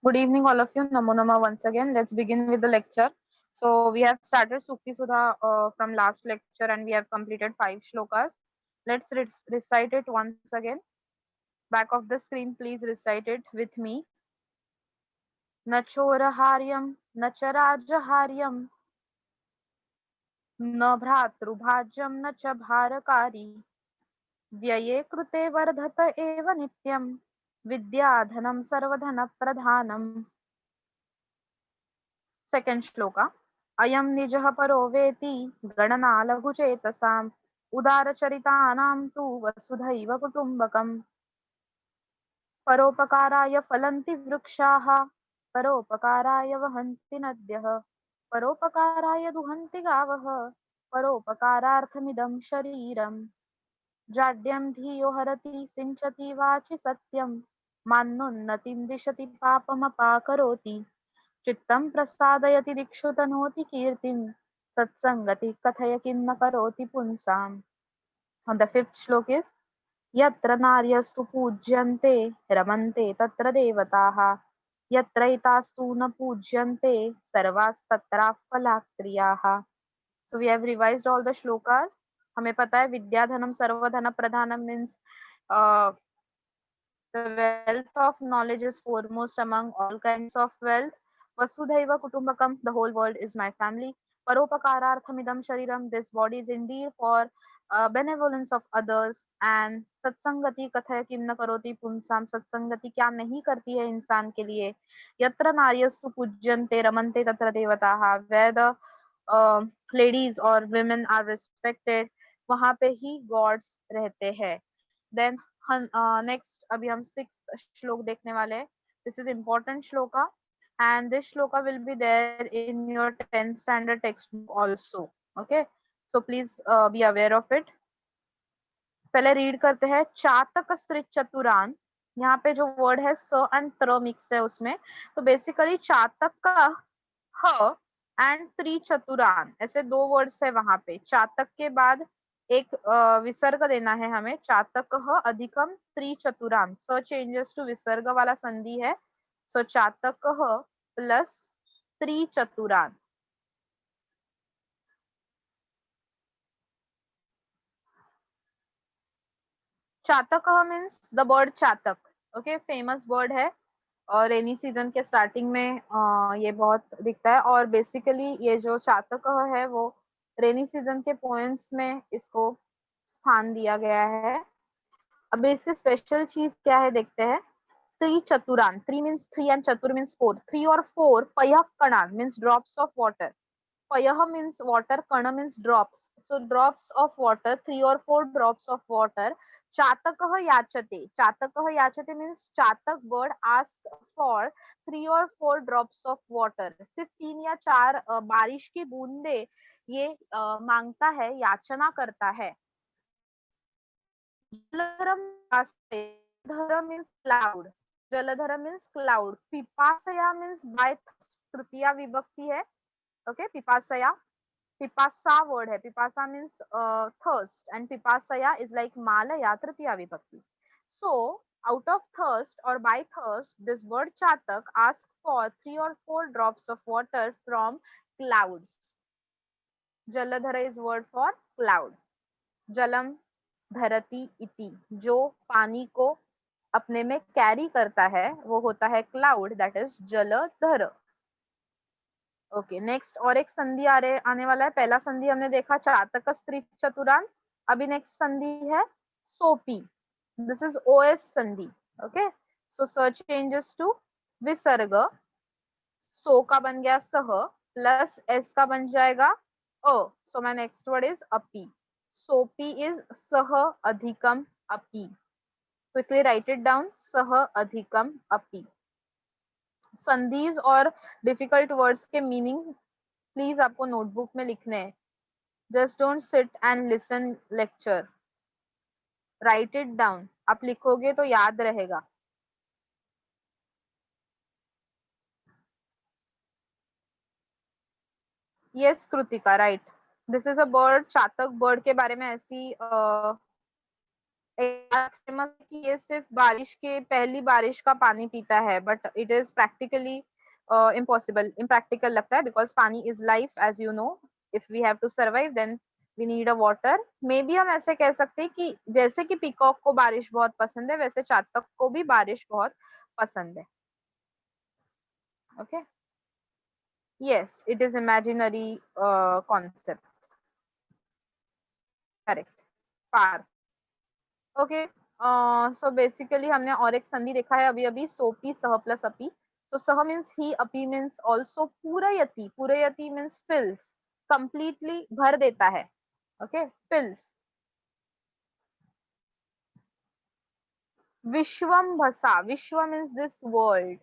Good evening, all of you. Namo Nama once again. Let's begin with the lecture. So we have started Sukti Sudha from last lecture and we have completed 5 shlokas. Let's recite it once again. Back of the screen, please recite it with me. न चोरहार्यं न च राजहार्यं न भ्रातृभाज्यं न च भारकारी व्यये कृते वर्धत एव नित्यं विद्याधनं सर्वधनप्रधानम्. Second shloka अयं निजः परो वेति गणना लघुचेतसाम् उदारचरितानां तु वसुधैव कुटुम्बकम्. परोपकाराय फलन्ति वृक्षाः परोपकाराय वहन्ति नद्यः परोपकाराय दुहन्ति गावः परोपकारार्थमिदं शरीरम्. जाड्यं धियो हरति सिञ्चति वाचि सत्यं मान्योन्नतिं दिशति पापमपाकरोति चित्तं प्रसादयति दिक्षु तनोति कीर्तिं सत्संगति कथय किं न करोति पुंसाम्. On the fifth श्लोक is यत्र नार्यस्तु पूज्यन्ते रमन्ते तत्र देवताः यत्रैतास्तु न पूज्यन्ते सर्वास्तत्राफलाक्रियाः. So we have revised all the shlokas. हमें पता है विद्याधनम सर्वधन प्रधानम means uh, the wealth of knowledge is foremost among all kinds of wealth. Vasudhaiva Kutumbakam, the whole world is my family. Paropakararthamidam shariram, this body is indeed for benevolence of others. And satsangati kathaya kim na karoti punsam, satsangati क्या नहीं करती है इंसान के लिए. यत्र नार्यस्तु पूज्यन्ते रमन्ते तत्र देवताः, where the ladies or women are respected, वहां पे ही gods रहते हैं. Then next अभी हम 6th श्लोक देखने वाले हैं. This is important shloka and this shloka will be there in your 10th standard textbook also. Okay, so please be aware of it. पहले रीड करते हैं. चातक स्त्रित चतुरान, यहाँ पे जो वर्ड है स एंड त्र मिक्स है उसमें, तो बेसिकली चातक का ह एंड त्रिचतुरान ऐसे दो वर्ड्स है वहां पे. चातक के बाद एक विसर्ग देना है हमें. चातक अधिकम त्रिचतुरान, स चेंजेस टू विसर्ग वाला संधि है. सो चातक प्लस त्रिचतुरान. चातक मीन्स द बर्ड चातक. ओके, फेमस बर्ड है और रेनी सीजन के स्टार्टिंग में ये बहुत दिखता है. और बेसिकली ये जो चातक है वो रेनी सीजन के पोएम्स में इसको स्थान दिया गया है. अब इसकी स्पेशल चीज क्या है देखते हैं. त्रिचतुरान, थ्री मीन्स थ्री एंड चतुर मीन्स फोर. थ्री और फोर पयः कणान मीन्स ड्रॉप्स ऑफ वाटर. पयः मीन्स वाटर, कण means drops. So drops of water, three और फोर ड्रॉप्स ऑफ वाटर. चातक याचते, चातक याचते मीन्स चातक बर्ड आस्क फॉर थ्री और फोर ड्रॉप्स ऑफ वाटर. सिर्फ 3 या 4 बारिश की बूंदे ये मांगता है, याचना करता है. जलधर means cloud. Jaladhar means cloud. पिपासया means by तृतीया विभक्ति है. ओके, पिपासया, पिपासा वर्ड है. पिपासा means thirst and pipasaya is like malaya tritiya vibhakti. So out of thirst or by thirst, this bird chatak asks for 3 or 4 drops of water from clouds. Jaladhara is word for cloud. Jalam धरती इति, जो पानी को अपने में carry करता है वो होता है क्लाउड, दैट इज जलधर. ओके, नेक्स्ट और एक संधि आने वाला है. पहला संधि हमने देखा चातक स्त्री चतुरान. अभी नेक्स्ट संधि है सोपी. दिस इज ओएस संधि. ओके, सो स चेंजेस टू विसर्ग. सो का बन गया सह, प्लस एस का बन जाएगा अ. So my next word is अपी. सोपी इज सह अधिकम अपी. Quickly write it down. सह अधिकम अपी. संधिज और डिफिकल्ट वर्ड्स के मीनिंग प्लीज आपको नोटबुक में लिखने हैं. Just don't sit and listen lecture, write it down. आप लिखोगे तो याद रहेगा. Yes Kritika, right. This is a bird. चातक बर्ड के बारे में ऐसी फेमस कि ये सिर्फ बारिश के पहली बारिश का पानी पीता है, but it is practically impossible, impractical लगता है, बिकॉज पानी is life as you know. If we have to survive then we need a water. Maybe हम ऐसे कह सकते हैं कि जैसे कि पीकॉक को बारिश बहुत पसंद है, वैसे चातक को भी बारिश बहुत पसंद है. Okay, yes, it is imaginary concept. Correct. पार. ओके. सो बेसिकली हमने और एक संधि देखा है अभी अभी, सोपी सह प्लस अपी. तो सह मीन्स ही, अपी मीन्स ऑल्सो. पूरयति, पूरयति मीन्स फिल्स, कंप्लीटली भर देता है. ओके, फिल्स. विश्वम्भसा, विश्व means this world,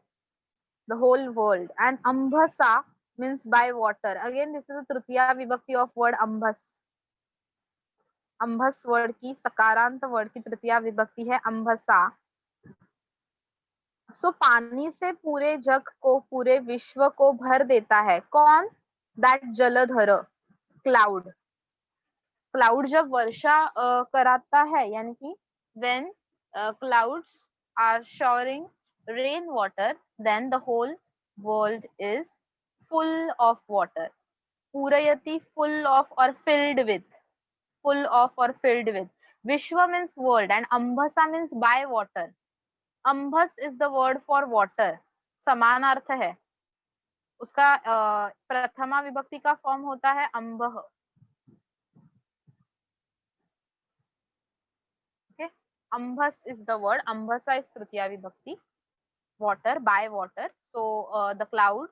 the whole world, and ambhasa means by water. Again this is a tritiya vibhakti of word ambhas. अंभस वर्ड की, सकारांत वर्ड की तृतीया विभक्ति है अंभसा. सो पानी से पूरे जग को, पूरे विश्व को भर देता है. कौन? That Jaladhar, cloud. क्लाउड जब वर्षा कराता है, यानी कि when clouds are showering rain water, then the whole world is full of water. पूरयति, फुल ऑफ और filled with, full of or filled with. Vishwa means world and Ambhasa means by water. Ambhas is the word for water. समान अर्थ है उसका. प्रथमा विभक्ति का form होता है अंबह. Okay, Ambhas is the word. Ambhasa is तृतीया विभक्ति. Water, by water. So the cloud,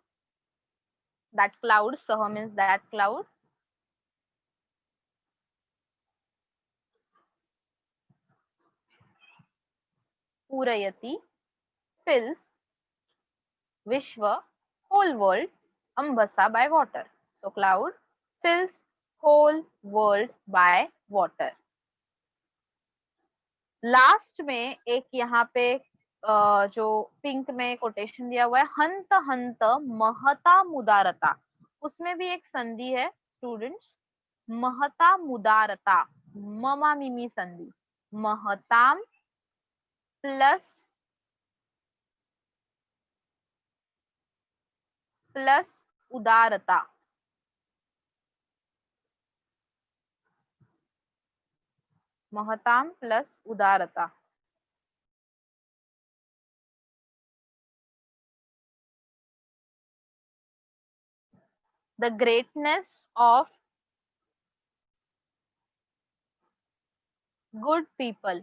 that cloud, sah means that cloud. पूरयति, fills, Vishwa, whole world, Ambasa by water. So cloud fills whole world by water. Last में एक यहाँ पे जो pink में quotation दिया हुआ है, हंत हंत महता मुदारता, उसमें भी एक संधि है स्टूडेंट्स. महता मुदारता, ममा मिमी संधि. महताम प्लस उदारता. महताम प्लस उदारता. The greatness of good people.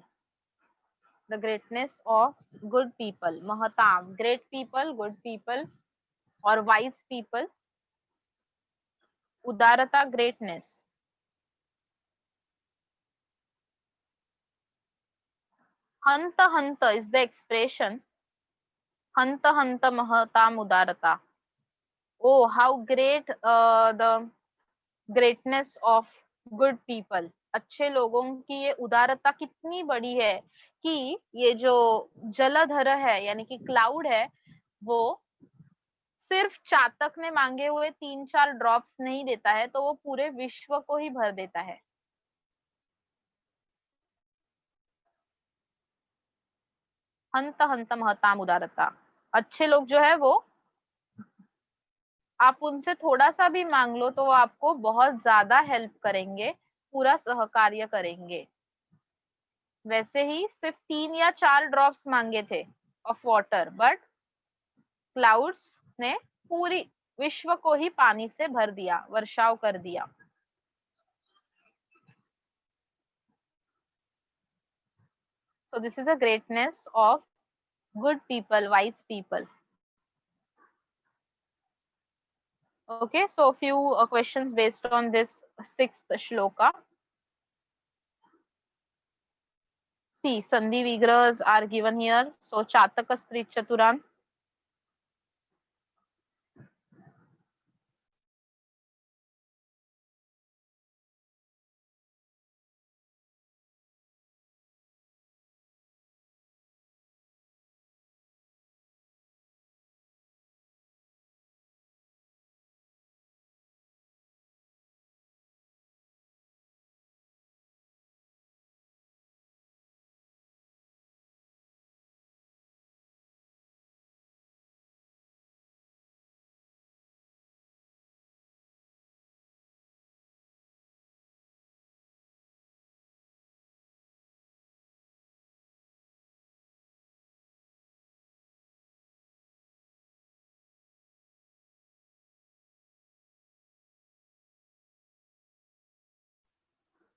The greatness of good people. Mahatam, great people, good people or wise people. Udarata, greatness. Hanta hanta is the expression. Hanta hanta mahatam udarata. Oh, how great the greatness of good people. अच्छे लोगों की ये उदारता कितनी बड़ी है कि ये जो जलधर है यानी कि क्लाउड है, वो सिर्फ चातक ने मांगे हुए 3-4 ड्रॉप्स नहीं देता है, तो वो पूरे विश्व को ही भर देता है. हंत हंत महताम उदारता. अच्छे लोग जो है वो, आप उनसे थोड़ा सा भी मांग लो तो वो आपको बहुत ज्यादा हेल्प करेंगे, पूरा सहकार्य करेंगे. वैसे ही सिर्फ 3 या 4 ड्रॉप्स मांगे थे ऑफ वाटर, बट क्लाउड्स ने पूरी विश्व को ही पानी से भर दिया, वर्षाव कर दिया. So this is a greatness of good people, wise people. Okay, so few questions based on this sixth shloka. See, sandhi vigrahas are given here. So chataka stri chaturan.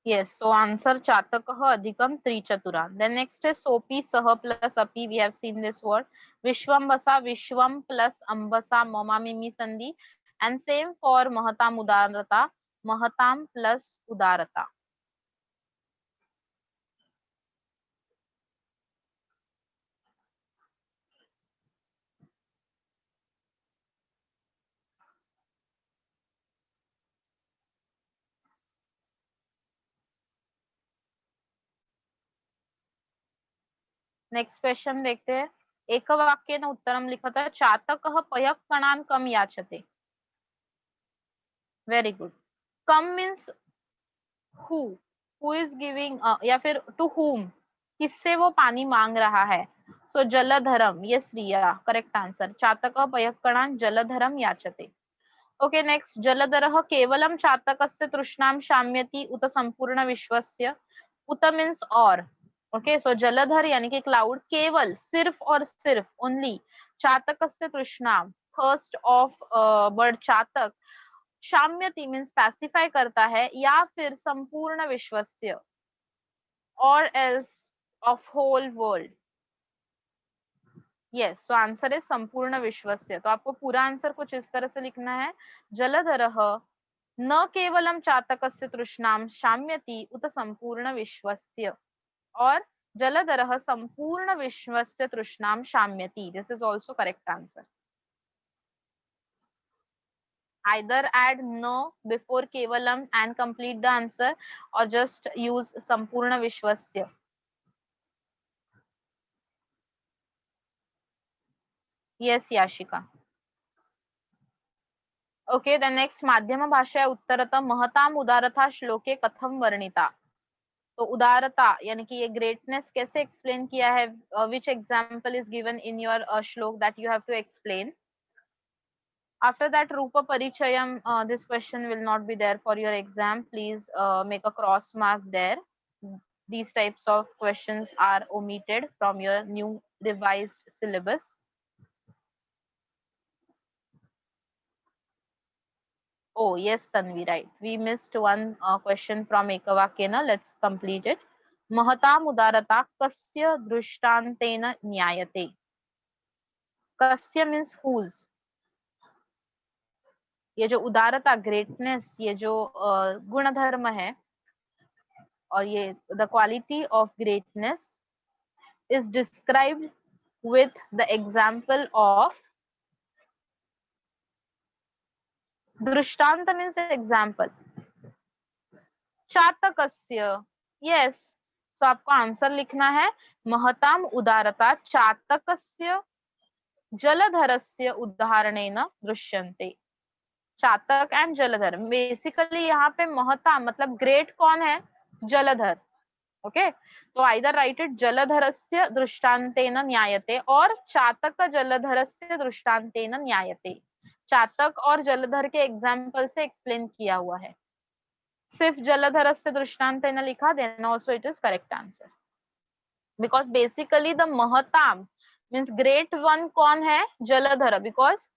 Yes, so answer चातकः अधिकम त्रिचतुरा. Then next is सोपी सह plus अपि. We have seen this word. विश्वम्भसा विश्वम plus अम्बसा ममा मिमी संधि. And same for महताम उदारता. महताम plus उदारता. नेक्स्ट क्वेश्चन देखते हैं. एकवाक्येन उत्तरं लिखत. चातकः पयःकणान् कम याचते. Very good. कम मीन्स हु इज गिविंग, या फिर टू हुम, किससे वो पानी मांग रहा है. सो जलधरम, ये श्रिया करेक्ट आंसर. चातकः पयःकणान् जलधरम याचते. Okay next. जलधरः केवलं चातकस्य तृष्णां शाम्यति उत संपूर्ण विश्वस्य. उत मीन्स और. ओके सो जलधर यानी कि क्लाउड केवल सिर्फ और सिर्फ ओनली चातकस्य तृष्णाम थर्स्ट ऑफ बर्ड चातक शाम्यति मीन्स पैसिफाई करता है या फिर संपूर्ण विश्वस्य और else of whole world. Yes so answer is संपूर्ण विश्वस्य. तो आपको पूरा आंसर कुछ इस तरह से लिखना है. जलधरः न केवलम चातकस्य तृष्णाम शाम्यति उत संपूर्ण विश्वस्य. और जलधरः संपूर्ण विश्वस्य तृष्णाम शाम्यति. This is also correct answer. Either add no before kevalam and complete the answer or just use sampurna vishwasya. Yes Yashika. Okay, the next madhyama bhashaya उत्तरतः महताम उदारता श्लोके कथम वर्णिता. तो उदारता यानी कि ये ग्रेटनेस कैसे एक्सप्लेन किया है. which example is given in your shlok that you have to explain. After that Rupa Parichayam, this question will not be there for your exam. Please make a cross mark there. These types of questions are omitted from your new revised syllabus. Oh yes Tanvi, right. We missed one question from Ekavakyena. Let's complete it. Mahatam udarata kasya drishtantena nyayate. Kasya means whose. ये जो उदारता greatness ये जो गुण धर्म है और ये the quality of greatness is described with the example of. दृष्टांत means example. चातकस्य. yes so आपको आंसर लिखना है महताम उदारता चातकस्य जलधरस्य उदाहरणेन दृश्यन्ते. चातक एंड जलधर. बेसिकली यहाँ पे महताम मतलब ग्रेट कौन है. जलधर. ओके तो आइदर राइट इट जलधरस्य दृष्टांतेन न्यायते और चातक जलधरस्य दृष्टांतेन न्यायते. चातक और जलधर के एग्जाम्पल से एक्सप्लेन किया हुआ है. सिर्फ जलधरस्य दृष्टांतेन लिखा then also it is correct answer. Because basically the महताम मीन्स ग्रेट वन कौन है. जलधर. बिकॉज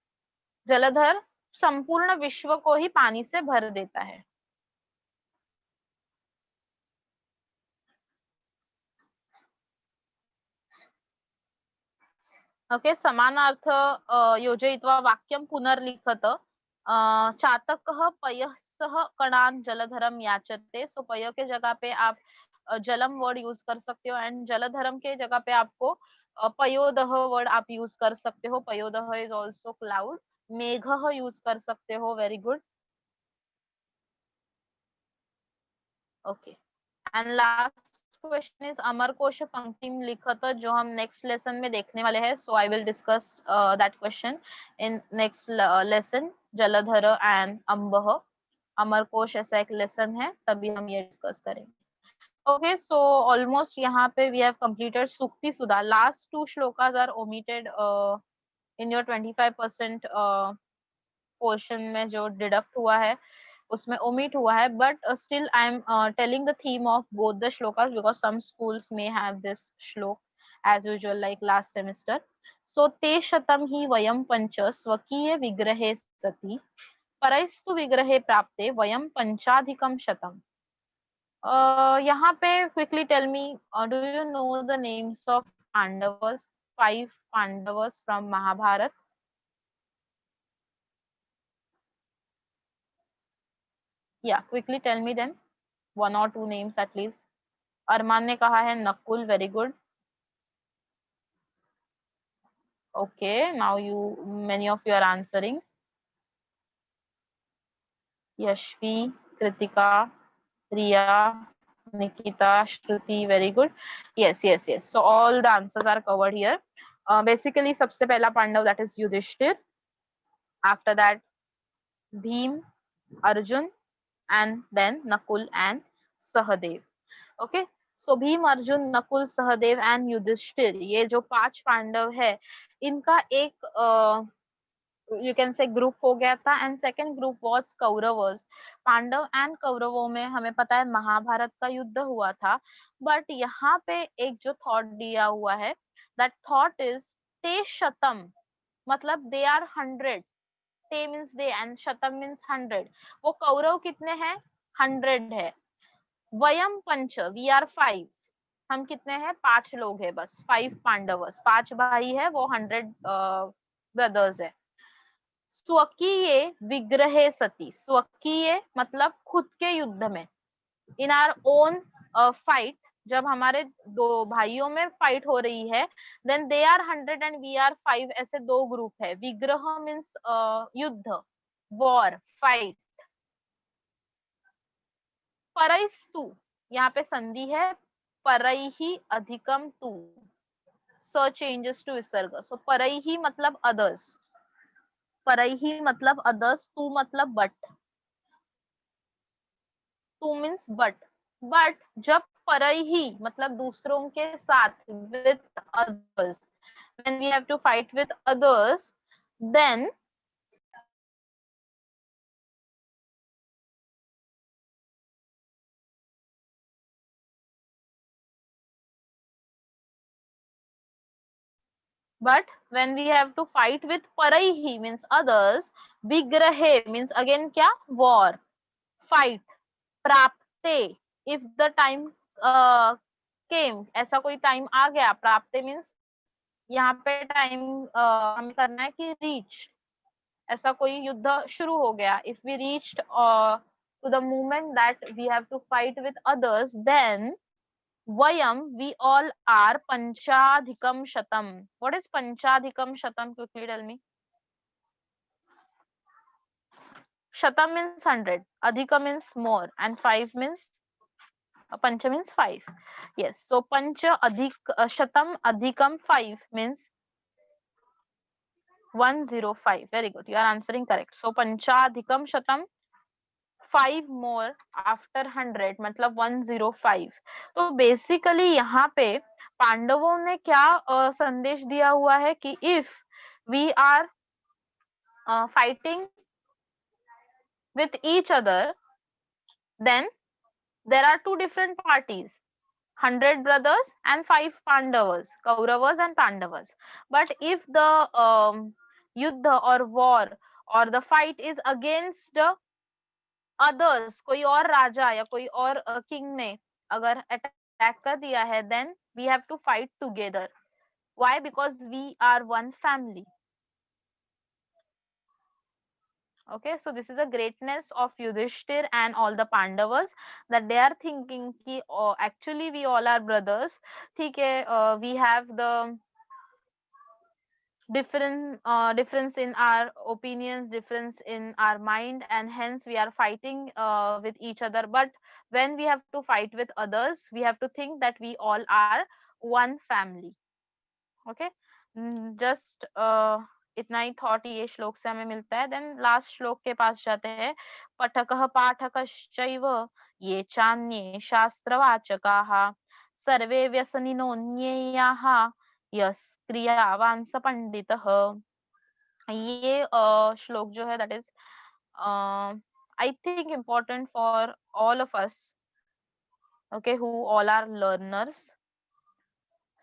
जलधर संपूर्ण विश्व को ही पानी से भर देता है. ओके समानार्थ योजयित्वा वाक्यं पुनर्लिखत. चातकः पयःसह कणान् जलधरम याचते. सो पय के जगह पे आप जलम वर्ड यूज कर सकते हो एंड जलधरम के जगह पे आपको पयोदह वर्ड आप यूज कर सकते हो. पयोदह इज ऑल्सो क्लाउड. मेघः यूज कर सकते हो. Very good. Okay and last question is Amarkosh पंक्ति लिखत जो हम नेक्स्ट लेसन में देखने वाले हैं. So I will discuss that question in next lesson. जलधर एंड अम्बह अमरकोश ऐसा एक लेसन है तभी हम ये डिस्कस करेंगे. ओके सो ऑलमोस्ट यहाँ पे we have completed Sukti Sudha. Last two shlokas are omitted in your 25% portion में जो डिडक्ट हुआ है उसमें ओमिट हुआ है. But still I am telling the theme of both the shlokas because some schools may have this shloka as usual like last semester. So ते शतम ही वयम पंच स्वकीय विग्रहे सति परैस्तु विग्रहे प्राप्ते वयम पंचाधिकम शतम. यहाँ पे quickly tell me, do you know the names of Pandavas, 5 Pandavas from Mahabharata? या quickly tell me then, 1 or 2 names at least. Armaan ने कहा है Nakul, very good. Okay, now you, many of you are answering. Yashvi, Kritika, Riya, Nikita, Shruti, very good. Yes, yes, yes. So all the answers are covered here. Basically, सबसे पहला Pandav, that is Yudhishthir. After that, Bhim, Arjun, and then Nakul and Sahadev. Okay. So Bhim, Arjun, Nakul, Sahadev and Yudhishthir, ये जो 5 पांडव है, इनका एक you can say group हो गया था. And second group was Kauravas. Pandava and कौरवों में हमें पता है महाभारत का युद्ध हुआ था. बट यहाँ पे एक जो थॉट दिया हुआ है, दैट थॉट इज ते शतम, मतलब दे आर 100. ते मीन्स दे एंड शतम मीन्स 100. वो कौरव कितने हैं? 100 है. वयम पंच, वी आर 5. हम कितने हैं? 5 लोग हैं बस. 5 पांडवस, 5 भाई है, वो 100 ब्रदर्स है. स्वकीय विग्रहे सती, स्वकीय मतलब खुद के युद्ध में, इन आर ओन फाइट, जब हमारे दो भाइयों में फाइट हो रही है, then they are 100 and we are 5. ऐसे दो ग्रुप है. विग्रह मीन्स युद्ध, वॉर, फाइट. परैस्तु, यहाँ पे संधि है, परैहि अधिकम तू, स चेंजेस टू विसर्ग. सो परैहि मतलब अदर्स, परैहि मतलब अदर्स, तू मतलब but. Two means but. But जब परैहि मतलब दूसरों के साथ, with others, when we have to fight with others, then but when we have to fight with paraihi means others, vigrahe means again क्या? War, fight. प्राप्ते, if the time came, ऐसा कोई time आ गया. प्राप्ते means यहाँ पे time हमें करना है कि रीच, ऐसा कोई युद्ध शुरू हो गया. If we reached to the moment that we have to fight with others, then vayam, we all are panchadhikam shatam. What is panchadhikam shatam? Quickly tell me. Shatam means 100, adhika means more, and 5 means pancha means 5. Yes, so pancha adhik shatam adhikam 5 means 105. Very good, you are answering correct. So panchadhikam shatam, 5 more after 100 मतलब 105. तो basically यहाँ पे पांडवों ने क्या संदेश दिया हुआ है कि if we are fighting with each other, then there are 2 different parties, 100 brothers and 5 Pandavas, Kauravas and Pandavas. But if the yuddha or war or the fight is against the others, कोई और राजा या कोई और king ने अगर attack कर दिया है, then we have to fight together. Why? Because we are one family. Okay, so this is a greatness of Yudhishthir and all the Pandavas, that they are thinking कि actually we all are brothers. ठीक है, we have the difference in our opinions, difference in our mind, and hence we are fighting with each other. But when we have to fight with others, we have to think that we all are one family. Okay, just इतना ही thought ये श्लोक से हमें मिलता है. Then last श्लोक के पास जाते हैं. पठकः पाठकश्चैव ये चान्ये शास्त्रवाचकाः सर्वे व्यसनिनोऽन्येयाः यस्क्रियावान् स पंडितः. ये श्लोक जो है, that is I think important for all of us, okay, who all are learners.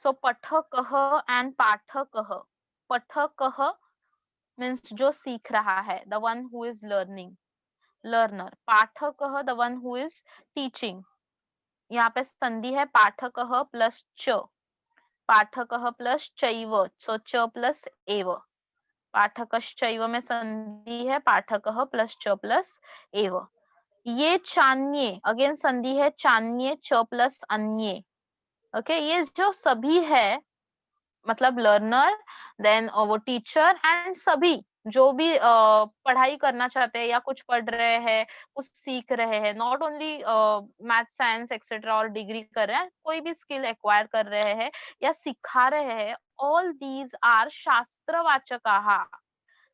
So पठकः and पाठकः. पठकः means जो सीख रहा है, the one who is learning, learner. पाठकः, the one who is teaching. यहाँ पे संधि है पाठकः प्लस च, पाठकः प्लस चैव, सो च प्लस एव, पाठकश्चैव में संधि है पाठकः प्लस च प्लस एव। ये चान्ये, अगेन संधि है चान्ये च प्लस अन्ये। ओके, ये जो सभी है मतलब लर्नर, देन वो टीचर एंड सभी जो भी पढ़ाई करना चाहते हैं या कुछ पढ़ रहे हैं, कुछ सीख रहे हैं, not only math science etcetera और डिग्री कर रहे हैं, कोई भी स्किल एक्वायर कर रहे हैं या सिखा रहे हैं, ऑल दीज आर शास्त्रवाचकाः।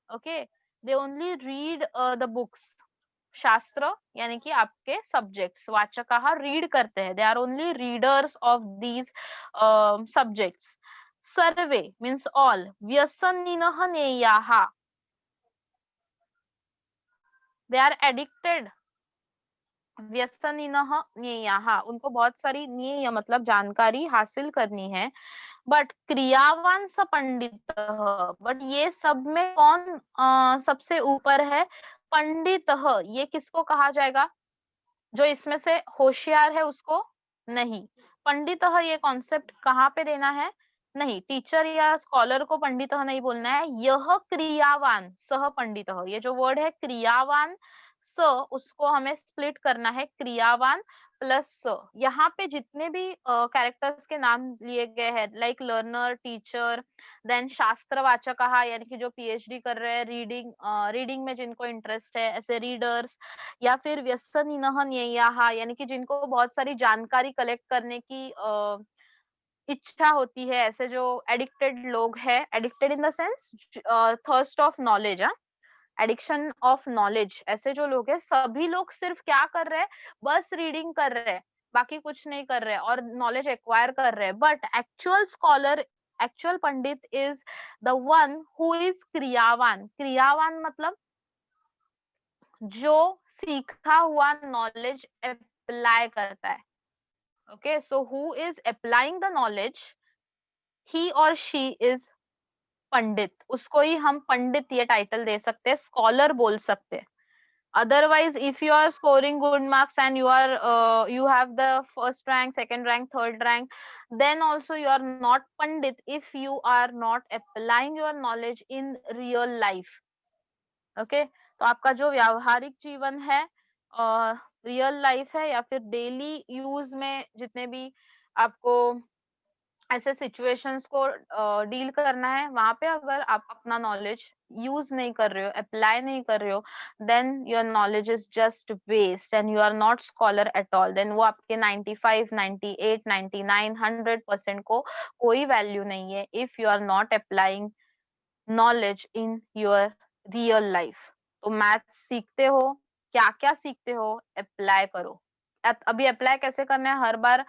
Okay, they only read the books. शास्त्र यानी कि आपके सब्जेक्ट्स, वाचकाः रीड करते हैं, they are only readers of these subjects. सर्वे मीन्स ऑल, व्यसनिनः नेयाः, दे आर एडिक्टेड, व्यसनिनः नेयाः, उनको बहुत सारी नेय मतलब जानकारी हासिल करनी है। बट क्रियावान स पंडित, बट ये सब में कौन सबसे ऊपर है? पंडित। ये किसको कहा जाएगा? जो इसमें से होशियार है उसको नहीं। पंडित ये कॉन्सेप्ट कहाँ पे देना है? नहीं, टीचर या स्कॉलर को पंडित नहीं बोलना है, यह क्रियावान सह पंडित, ये जो वर्ड है क्रियावान स, उसको हमें स्प्लिट करना है, क्रियावान प्लस स। यहाँ पे जितने भी कैरेक्टर्स के नाम लिए गए हैं, लाइक लर्नर, टीचर, देन शास्त्रवाचक यानी कि जो पीएचडी कर रहे हैं, रीडिंग में जिनको इंटरेस्ट है, ऐसे रीडर्स, या फिर व्यसनिनः न्येयाः यानी कि जिनको बहुत सारी जानकारी कलेक्ट करने की इच्छा होती है, ऐसे जो एडिक्टेड लोग हैं, addicted in the sense thirst of knowledge, addiction of knowledge, ऐसे जो लोग हैं, सभी लोग सिर्फ क्या कर रहे हैं? बस रीडिंग कर रहे हैं, बाकी कुछ नहीं कर रहे हैं और नॉलेज एक्वायर कर रहे हैं। But actual scholar, actual pandit is the one who is क्रियावान। क्रियावान मतलब जो सीखा हुआ नॉलेज अप्लाई करता है। Okay, so who is applying the knowledge, he और शी इज पंडित। उसको ही हम पंडित ये टाइटल दे सकते हैं, स्कॉलर बोल सकते हैं। Otherwise, if you are scoring good marks and you have the first rank, second rank, third rank, then also you are not pandit if you are not applying your knowledge in real life. Okay, तो आपका जो व्यावहारिक जीवन है, real life है, या फिर daily use में जितने भी आपको ऐसे सिचुएशंस को डील करना है, वहां पे अगर आप अपना नॉलेज यूज नहीं कर रहे हो, अप्लाई नहीं कर रहे हो, then your knowledge is just waste and you are not scholar at all. देन वो आपके 95, 98, 99, 100% को कोई वैल्यू नहीं है if you are not applying knowledge in your real life. तो मैथ सीखते हो, क्या क्या सीखते हो, अप्लाई करो। अभी अप्लाई कैसे करना है? हर बार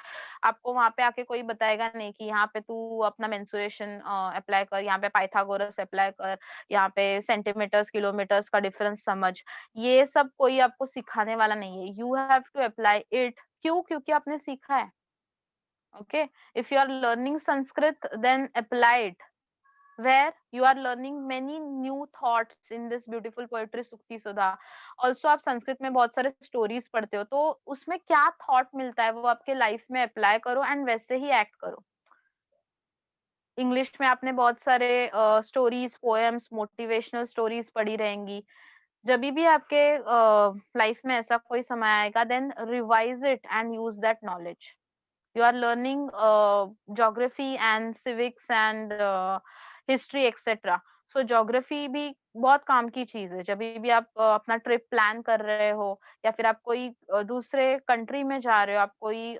आपको वहां पे आके कोई बताएगा नहीं कि यहाँ पे तू अपना मेंसुरेशन अप्लाई कर, यहाँ पे पाइथागोरस अप्लाई कर, यहाँ पे सेंटीमीटर्स किलोमीटर्स का डिफरेंस समझ। ये सब कोई आपको सिखाने वाला नहीं है, you have to apply it. क्यों? क्योंकि आपने सीखा है। Okay, if you are learning Sanskrit, then apply it where you are learning many new thoughts in this beautiful poetry Sukti Sudha. Also आप संस्कृत में बहुत सारे स्टोरीज पढ़ते हो, तो उसमें क्या थॉट मिलता है वो आपके लाइफ में अप्लाई करो एंड वैसे ही एक्ट करो। इंग्लिश में आपने बहुत सारे स्टोरीज, पोएम्स, मोटिवेशनल स्टोरीज पढ़ी रहेंगी। जब भी आपके लाइफ में ऐसा कोई समय आएगा, then revise it and use that knowledge. You are learning geography and civics and history et cetera, so geography भी बहुत काम की चीज है। जब भी आप अपना ट्रिप प्लान कर रहे हो, या फिर आप कोई दूसरे कंट्री में जा रहे हो, आप कोई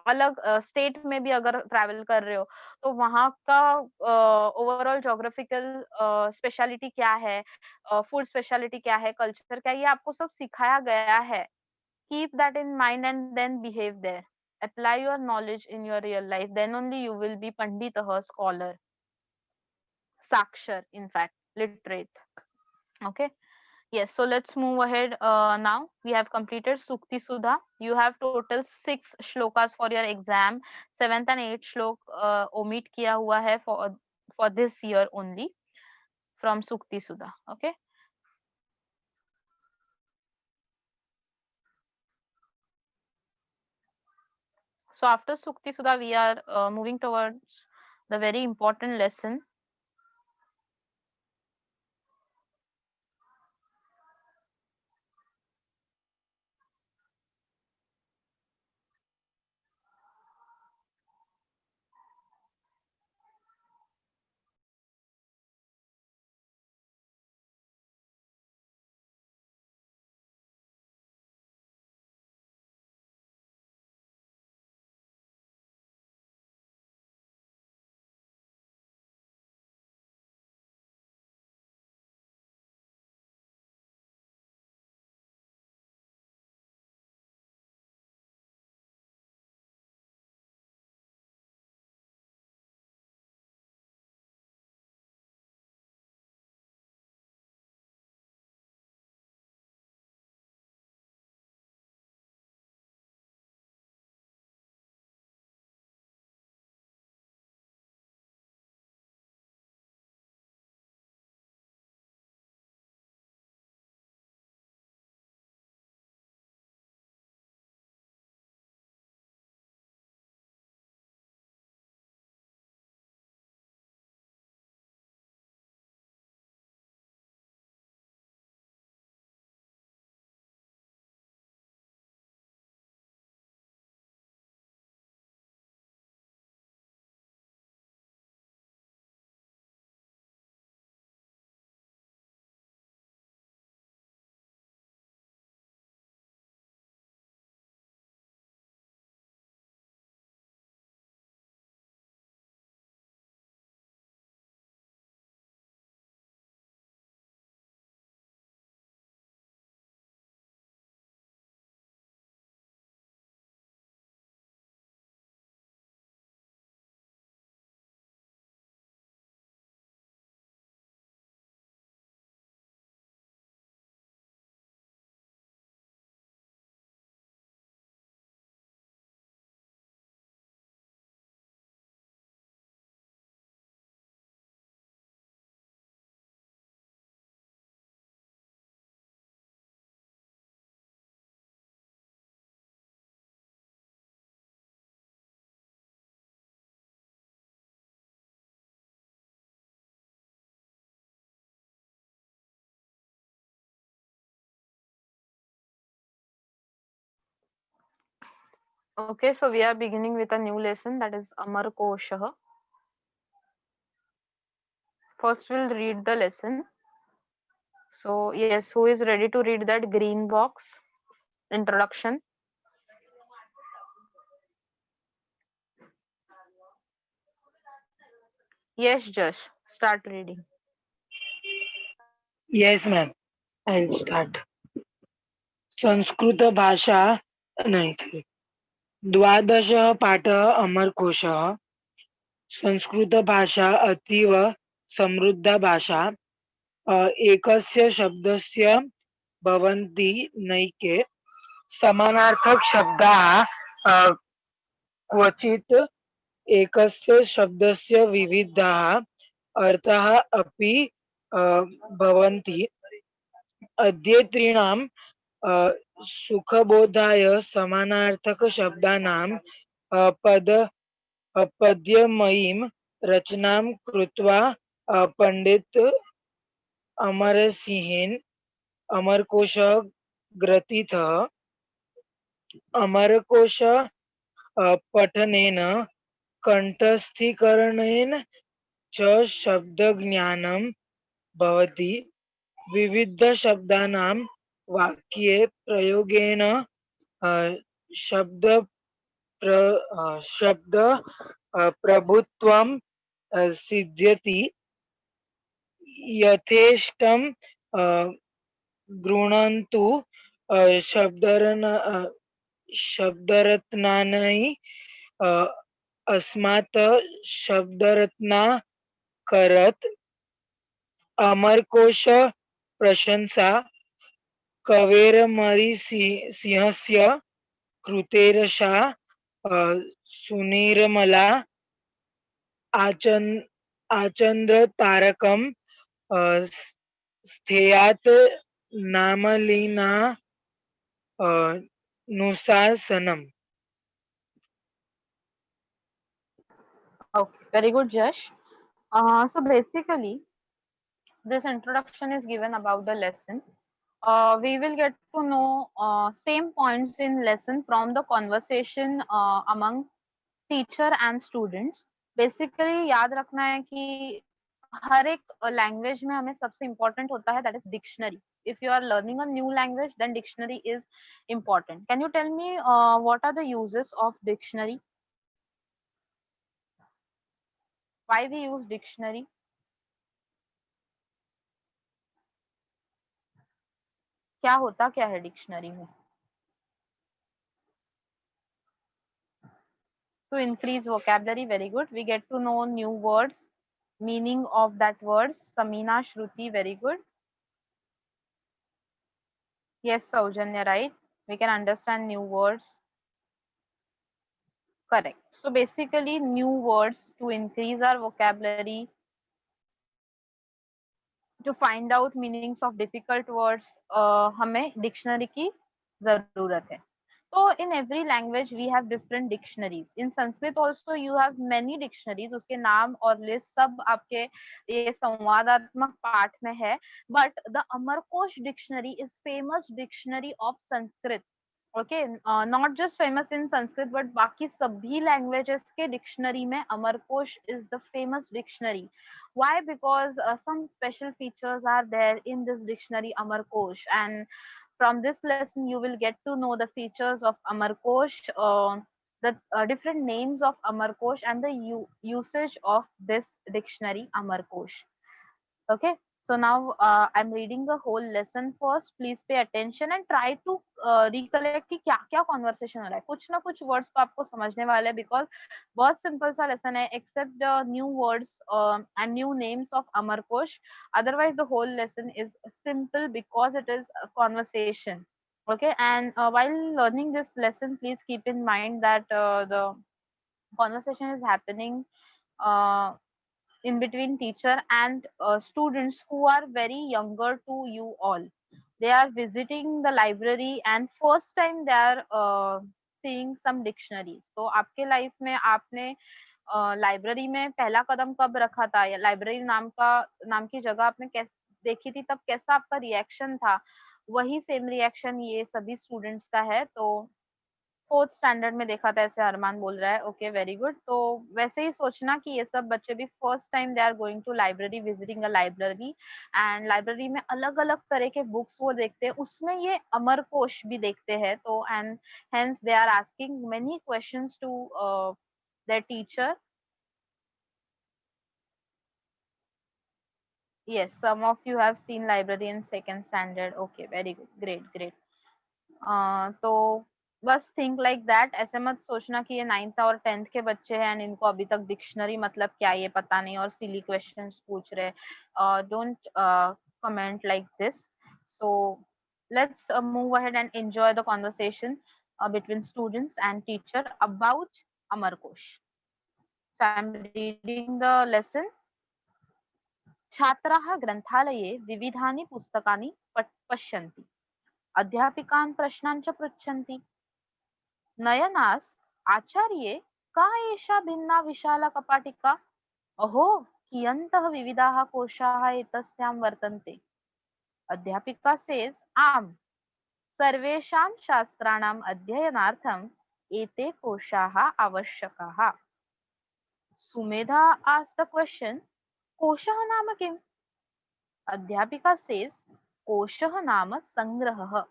अलग स्टेट में भी अगर ट्रैवल कर रहे हो, तो वहाँ का ओवरऑल ज्योग्राफिकल स्पेशलिटी क्या है, फूड स्पेशलिटी क्या है, कल्चर क्या है, ये आपको सब सिखाया गया है। Keep that in mind and then behave there. Apply your knowledge in your real life. Then only you will be Panditah, scholar, Sakshar, in fact, literate. Okay. Yes. So let's move ahead. Now we have completed Sukti Sudha. You have total 6 shlokas for your exam. 7th and 8th shlok omit kiya hua hai for this year only from Sukti Sudha. Okay. So after Sukti Sudha, we are moving towards the very important lesson. Okay, so we are beginning with a new lesson, that is Amar Koshah. First, we'll read the lesson. So, yes, who is ready to read that green box introduction? Yes, Josh, start reading. Yes, ma'am. I'll start. Sanskrit भाषा नहीं द्वादश पाठ अमरकोशः संस्कृत भाषा अतीव समृद्ध भाषा एकस्य शब्दस्य भवन्ति नैके समानार्थक शब्दाः क्वचित् एकस्य शब्दस्य विविधाः अर्थाः अपि अ, भवन्ति अध्येतॄणां सुखबोधाय समानार्थकशब्दानां पद पद्यमयीं रचनां कृत्वा पण्डित अमरसिंहेन अमरकोश ग्रथितः अमरकोश पठनेन कण्ठस्थीकरणेन च शब्दज्ञानं भवति विविधशब्दानां वाक्ये प्रयोगेण शब्द शब्द प्रभुत्वं सिद्ध्यति यथेष्टं अ, गृह्णन्तु शब्दरत्नानि अ, अस्मात् शब्दरत्नाकरत् अमरकोश प्रशंसा कवेरमरिसिंहस्य कृतेरशा सुनिर्मला आचन् आचन्द्रतारकं अ, स्थेयात् नामलीना नुशासनम् Okay, very good, Jash. So basically, this introduction is given about the lesson. We will get to know same points in lesson from the conversation among teacher and students. Basically याद रखना है कि हर एक लैंग्वेज में हमें सबसे important होता है that is dictionary. If you are learning a new language then dictionary is important. Can you tell me what are the uses of dictionary? Why we use dictionary? क्या होता क्या है डिक्शनरी में? To increase vocabulary, very good. We get to know new words, meaning of that words. Samina, Shruti, very good. Yes, Saujanya, right? We can understand new words. Correct. So basically new words to increase our vocabulary, to find out meanings of difficult words, हमें dictionary की जरूरत है. So in every language we have different dictionaries. In Sanskrit also you have many dictionaries. उसके नाम और list सब आपके ये संवादात्मक पाठ में है. But the Amarkosh dictionary is famous dictionary of Sanskrit. Okay, not just famous in Sanskrit but बाकी सभी languages के dictionary में Amarkosh is the famous dictionary. Why? Because some special features are there in this dictionary Amarkosh, and from this lesson you will get to know the features of Amarkosh, the different names of Amarkosh, and the usage of this dictionary Amarkosh. Okay, so now I'm reading the whole lesson first. Please pay attention and try to recollect कि क्या क्या conversation हो रहा है. कुछ ना कुछ words तो आपको समझने वाले हैं because बहुत simple सा lesson है except the new words and new names of Amarkosh. Otherwise the whole lesson is simple because it is a conversation. Okay, and while learning this lesson, please keep in mind that the conversation is happening uh, in between teacher and students who are very younger to you all. They are visiting the library and first time they are seeing some dictionaries. तो आपके life में आपने library में पहला कदम कब रखा था, या लाइब्रेरी नाम की जगह आपने कैसे देखी थी, तब कैसा आपका रिएक्शन था? वही सेम रिएक्शन ये सभी स्टूडेंट्स का है. तो फोर्थ स्टैंडर्ड में देखा था ऐसे अरमान बोल रहा है. Okay, very good. तो वैसे ही सोचना कि ये सब बच्चे भी first time they are going to library, visiting a library, and library में अलग अलग तरह के बुक्स वो देखते हैं, उसमें ये अमरकोश भी देखते हैं. तो and hence they are asking many questions to their teacher. Yes, some of you have seen library in second standard. Okay, very good, great, great. तो बस थिंक लाइक दैट. ऐसे मत सोचना कि ये 9th और 10th के बच्चे हैं एंड इनको अभी तक डिक्शनरी मतलब क्या ये पता नहीं और सिली क्वेश्चंस पूछ रहे. Don't comment like this. So let's move ahead and enjoy the conversation between students and teacher about Amarkosh. So I'm reading the lesson. छात्राः ग्रंथालये विविधानि पुस्तकानि पश्यन्ति. अध्यापिकान् प्रश्नान् च पृच्छन्ति. नयनास् आचार्ये का एषा भिन्ना विशाला कपाटिका? अहो, कियन्तः विविधाः कोशाः एतस्यां वर्तन्ते. अध्यापिका सेज आम्, सर्वेषां शास्त्राणाम् अध्ययनार्थम् एते कोशाः आवश्यकाः. सुमेधा आस्क्ड द क्वेश्चन, कोशः नाम किम्? अध्यापिका सेज कोशः नाम संग्रहः.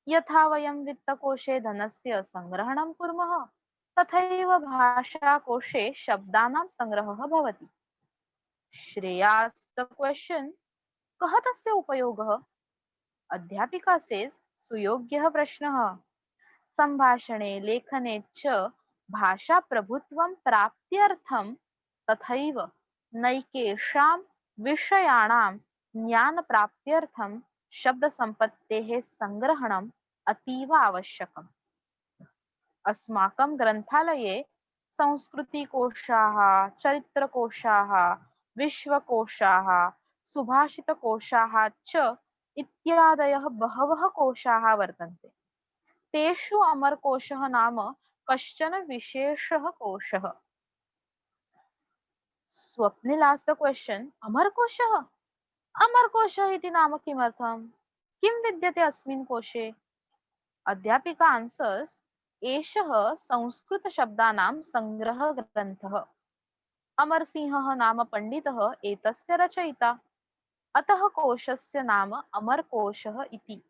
यथा वयं वित्तकोशे धनस्य संग्रहणं कुर्मः तथैव भाषाकोशे शब्दानां संग्रहः भवति. श्रेया asked the question, कः तस्य उपयोगः? अध्यापिका सेज सुयोग्यः प्रश्नः. संभाषणे लेखने च भाषा प्रभुत्वं प्राप्त्यर्थं तथैव नैकेषां विषयाणां ज्ञान प्राप्त्यर्थं शब्द संपत्तेः संग्रहणम् अतीव आवश्यकम्. अस्माकं ग्रंथालये संस्कृतिकोशाः, चरित्रकोशाः, विश्वकोशाः, सुभाषितकोशाः च इत्यादयः बहवः कोशाः वर्तन्ते. तेषु अमरकोशः नाम कश्चन विशेषः कोशः. Swapnil asked the question, Amarkoshah? Amarkoshah iti nama kimartham? Kim vidyate asmin koshe? अध्यापिका आंसर्स एषः संस्कृत शब्दानां संग्रह ग्रंथः अमरसिंहः नाम पंडितः एतस्य रचयिता अतः कोशस्य नाम अमरकोशः इति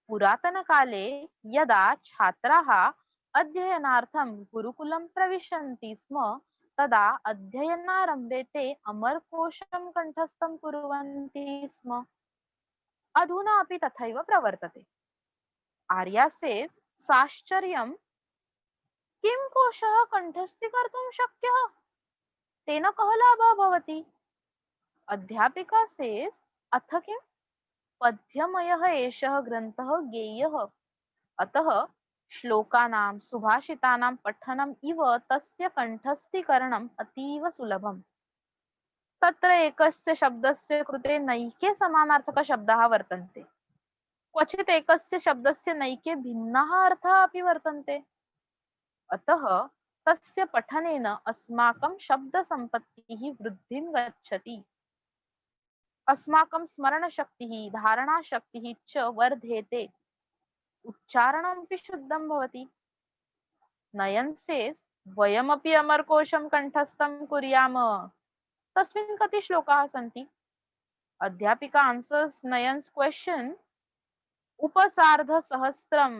पुरातनकाले यदा छात्राः अध्ययनार्थं गुरुकुलं प्रविशन्ति स्म तदा अध्ययनारम्भे ते अमरकोशं कण्ठस्थं कुर्वन्ति स्म अधुना अपि तथैव प्रवर्तते आर्या सेज साश्चर्यं किं कोशः कण्ठस्थीकर्तुं शक्यः तेन कः लाभः भवति अध्यापिका सेज अथ किं पद्यमयः एषः ग्रन्थः ज्ञेयः अतः श्लोकानां सुभाषितानां पठनम् इव तस्य कण्ठस्थीकरणम् अतीव सुलभम् तत्र एकस्य शब्दस्य कृते नैके समानार्थकशब्दाः वर्तन्ते क्वचित् एकस्य शब्दस्य नैके भिन्नाः अर्थाः अपि वर्तन्ते अतः तस्य पठनेन अस्माकं शब्दसम्पत्तिः वृद्धिं गच्छति अस्माकं स्मरणशक्तिः धारणाशक्तिः च वर्धेते उच्चारणमपि शुद्धं भवति नयन सेज वयमपि अमरकोशं कण्ठस्थं कुर्याम तस्मिन् कति श्लोकाः सन्ति अध्यापिका आन्सर्स नयन्स क्वेश्चन उपसार्धसहस्रं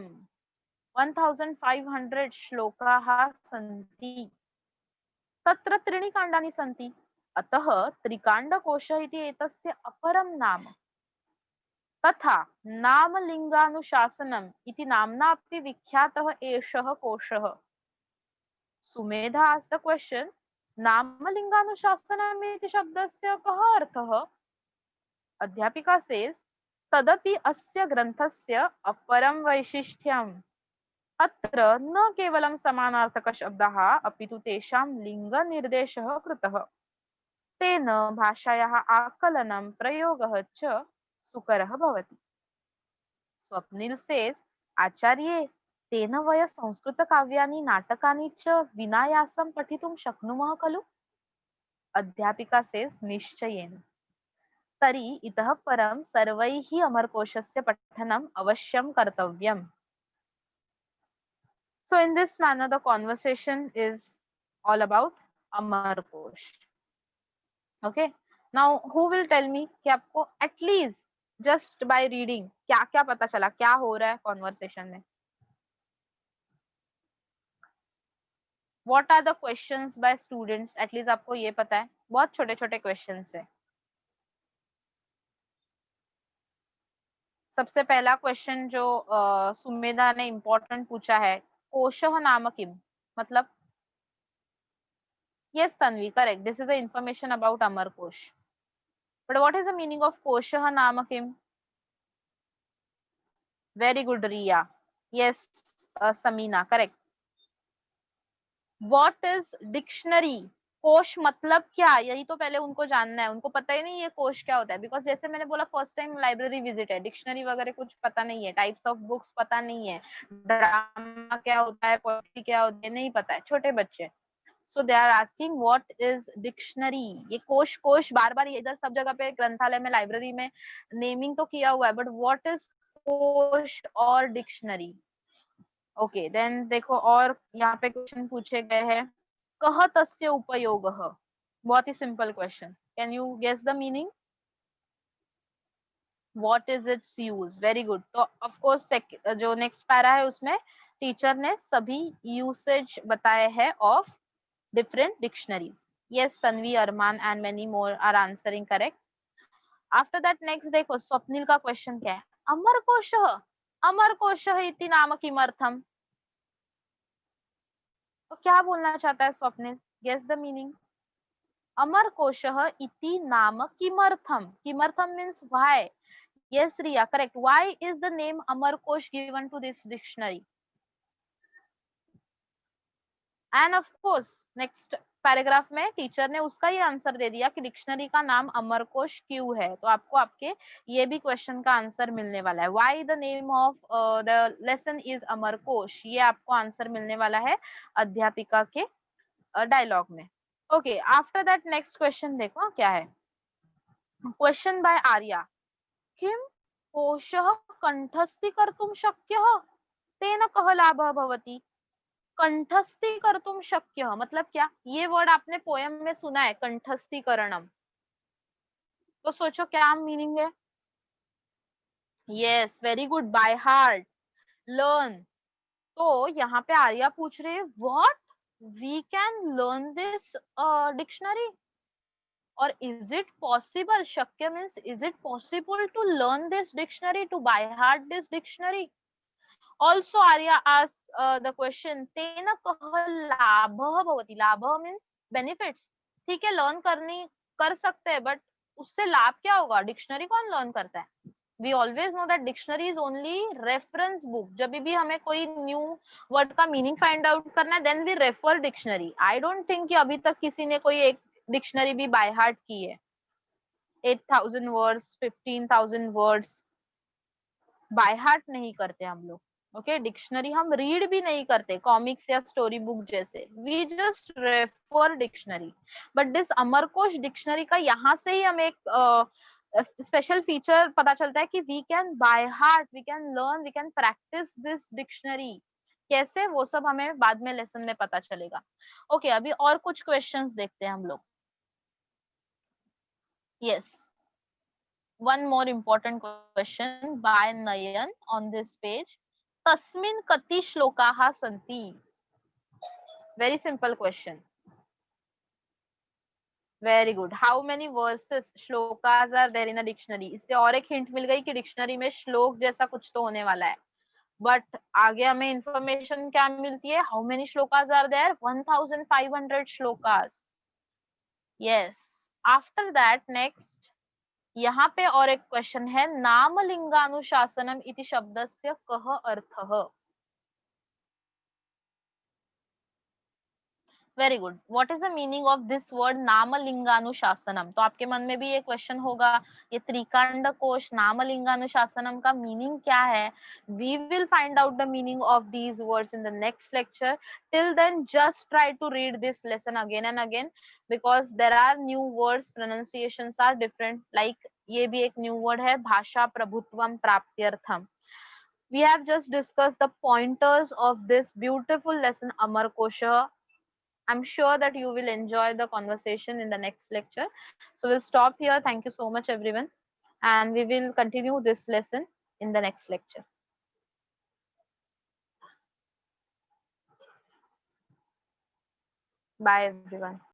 1500 श्लोकाः सन्ति तत्र त्रीणि काण्डानि सन्ति अतः त्रिकाण्डकोशः इति एतस्य अपरं नाम तथा नामलिङ्गानुशासनम् इति नाम्ना अपि विख्यातः एषः कोशः सुमेधा asked the question नामलिङ्गानुशासनम् इति शब्दस्य कः अर्थः अध्यापिका says तदपि अस्य ग्रन्थस्य अपरं वैशिष्ट्यम् अत्र न केवलं समानार्थकशब्दाः अपि तु तेषां लिङ्गनिर्देशः कृतः तेन भाषायाः आकलनं प्रयोगः च सुकरः भवति स्वप्निल सेज आचार्ये तेन वय संस्कृतकाव्यानि नाटकानि च विनायासं पठितुं शक्नुमः खलु अध्यापिका सेज निश्चयेन तर्हि इतः परं सर्वैः अमरकोशस्य पठनम् अवश्यं कर्तव्यम् so in this manner the conversation is all about Amarkosh okay now who will tell me कि आपको at least just by reading क्या क्या पता चला क्या हो रहा है conversation में what are the questions by students at least आपको ये पता है बहुत छोटे छोटे questions है सबसे पहला क्वेश्चन जो सुमेधा ने इम्पोर्टेंट पूछा है कोशः नाम किम मतलब yes Tanvi correct this is the information about Amarkosh but what is the meaning of koshah नाम किम very good Riya yes Samina correct what is dictionary कोश मतलब क्या यही तो पहले उनको जानना है उनको पता ही नहीं ये कोश क्या होता है बिकॉज जैसे मैंने बोला फर्स्ट टाइम लाइब्रेरी विजिट है डिक्शनरी वगैरह कुछ पता नहीं है टाइप्स ऑफ बुक्स पता नहीं है ड्रामा क्या होता है पोएट्री क्या होती है नहीं पता है छोटे बच्चे so they are asking what is dictionary ये कोश कोश बार बार इधर सब जगह पे ग्रंथालय में लाइब्रेरी में नेमिंग तो किया हुआ है बट व्हाट इज कोश और डिक्शनरी ओके देन देखो और यहाँ पे क्वेश्चन पूछे गए हैं कह तस्य उपयोगः बहुत ही simple question can you guess the meaning what is its use very good तो ऑफ कोर्स जो नेक्स्ट पैरा है उसमें टीचर ने सभी यूसेज बताए हैं of different dictionaries. Yes, Tanvi, Arman and many more are answering correct. After that next देखो स्वप्निल का क्वेश्चन क्या है अमरकोशः अमरकोशः इति नाम किमर्थम तो क्या बोलना चाहता है स्वप्निल गेस द मीनिंग अमरकोशः इति नाम किमर्थम किमर्थम means why yes Riya correct why is the name Amarkosh given to this dictionary end of course next paragraph में टीचर ने उसका ही आंसर दे दिया कि डिक्शनरी का नाम अमरकोश क्यों है तो आपको आपके ये भी क्वेश्चन का आंसर मिलने वाला है why the name of the lesson is Amarkosh ये आपको आंसर मिलने वाला है अध्यापिका के डायलॉग में okay, after that next question देखो क्या है. Question by Arya. किं कोशः कंठस्थी कर्तुं शक्यः तेन कः लाभः भवति. कंठस्थी कर्तुं शक्यः मतलब क्या. ये वर्ड आपने पोयम में सुना है, कंठस्थीकरणम. तो सोचो क्या मीनिंग है. Yes, very good, by heart, learn. तो यहाँ पे आर्या पूछ रहे हैं what we can learn this dictionary. और इज इट पॉसिबल, शक्य means is it possible to learn this dictionary, to by heart this dictionary. Also Arya ask the question तेन कः लाभः भवति. लाभः मीन्स बेनिफिट्स. ठीक है, लर्न करनी कर सकते हैं, बट उससे लाभ क्या होगा. डिक्शनरी कौन लर्न करता है. We always know that dictionary is only reference book. जब भी हमें कोई न्यू वर्ड का मीनिंग फाइंड आउट करना है, then we refer dictionary. I don't think कि अभी तक किसी ने कोई एक डिक्शनरी भी बाय हार्ट की है. 8,000 वर्ड्स, 15,000 वर्ड्स बाय हार्ट नहीं करते हम लोग. ओके, डिक्शनरी हम रीड भी नहीं करते कॉमिक्स या स्टोरी बुक जैसे. We just refer dictionary. But this Amarkosh dictionary का यहाँ से ही हमें एक स्पेशल फीचर पता चलता है कि we can by heart, we can learn, we can practise this dictionary. कैसे, वो सब हमें बाद में लेसन में पता चलेगा. ओके, अभी और कुछ क्वेश्चंस देखते हैं हम लोग. Yes, one more important question by Nayan on this page. Tasmin kati shlokaha santi. Very simple question. Very good. How many verses, shlokas are there in a dictionary? इससे और एक हिंट मिल गई कि डिक्शनरी में श्लोक जैसा कुछ तो होने वाला है. बट आगे हमें इंफॉर्मेशन क्या मिलती है. How many shlokas are there. 1500 shlokas. Yes. After that next यहाँ पे और एक क्वेश्चन है. नामलिंगानुशासनम इति शब्दस्य कः अर्थः. Very good. What is the meaning of this word नामलिंगानुशासनम. तो आपके मन में भी ये क्वेश्चन होगा, ये त्रिकांड कोश नामलिंगानुशासनम का मीनिंग क्या है. We will find out the meaning of these words in the next lecture. Till then just try to read this lesson again and again, because there are new words, pronunciations are different. Like ये भी एक new word है, भाषा प्रभुत्वम प्राप्त्यर्थम. We have just discussed the pointers of this beautiful lesson Amarkosha. I'm sure that you will enjoy the conversation in the next lecture. So we'll stop here. Thank you so much, everyone. And we will continue this lesson in the next lecture. Bye, everyone.